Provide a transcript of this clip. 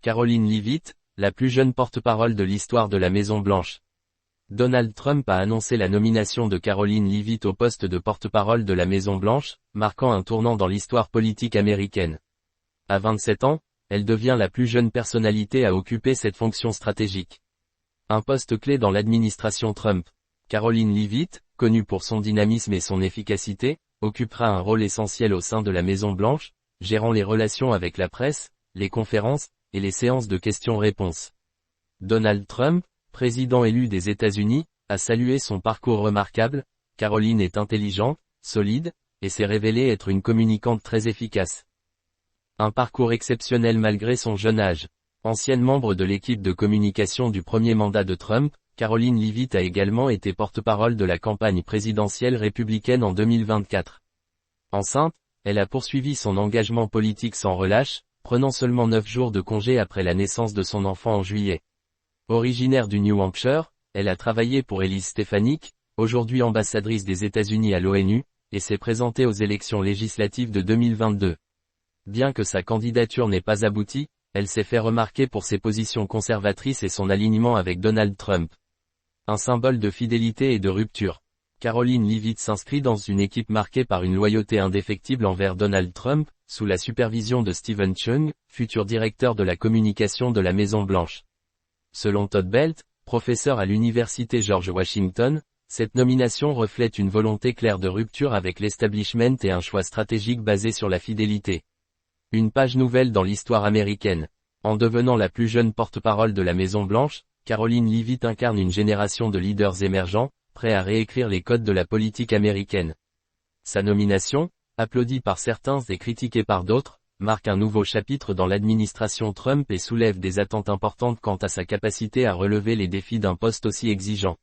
Caroline Leavitt, la plus jeune porte-parole de l'histoire de la Maison-Blanche. Donald Trump a annoncé la nomination de Caroline Leavitt au poste de porte-parole de la Maison-Blanche, marquant un tournant dans l'histoire politique américaine. À 27 ans, elle devient la plus jeune personnalité à occuper cette fonction stratégique. Un poste clé dans l'administration Trump. Caroline Leavitt, connue pour son dynamisme et son efficacité, occupera un rôle essentiel au sein de la Maison-Blanche, gérant les relations avec la presse, les conférences, et les séances de questions-réponses. Donald Trump, président élu des États-Unis, a salué son parcours remarquable. Caroline est intelligente, solide, et s'est révélée être une communicante très efficace. Un parcours exceptionnel malgré son jeune âge. Ancienne membre de l'équipe de communication du premier mandat de Trump, Caroline Leavitt a également été porte-parole de la campagne présidentielle républicaine en 2024. Enceinte, elle a poursuivi son engagement politique sans relâche, prenant seulement 9 jours de congé après la naissance de son enfant en juillet. Originaire du New Hampshire, elle a travaillé pour Elise Stefanik, aujourd'hui ambassadrice des États-Unis à l'ONU, et s'est présentée aux élections législatives de 2022. Bien que sa candidature n'ait pas abouti, elle s'est fait remarquer pour ses positions conservatrices et son alignement avec Donald Trump. Un symbole de fidélité et de rupture. Caroline Leavitt s'inscrit dans une équipe marquée par une loyauté indéfectible envers Donald Trump, sous la supervision de Stephen Chung, futur directeur de la communication de la Maison-Blanche. Selon Todd Belt, professeur à l'université George Washington, cette nomination reflète une volonté claire de rupture avec l'establishment et un choix stratégique basé sur la fidélité. Une page nouvelle dans l'histoire américaine. En devenant la plus jeune porte-parole de la Maison-Blanche, Caroline Leavitt incarne une génération de leaders émergents, prêts à réécrire les codes de la politique américaine. Sa nomination, applaudie par certains et critiquée par d'autres, marque un nouveau chapitre dans l'administration Trump et soulève des attentes importantes quant à sa capacité à relever les défis d'un poste aussi exigeant.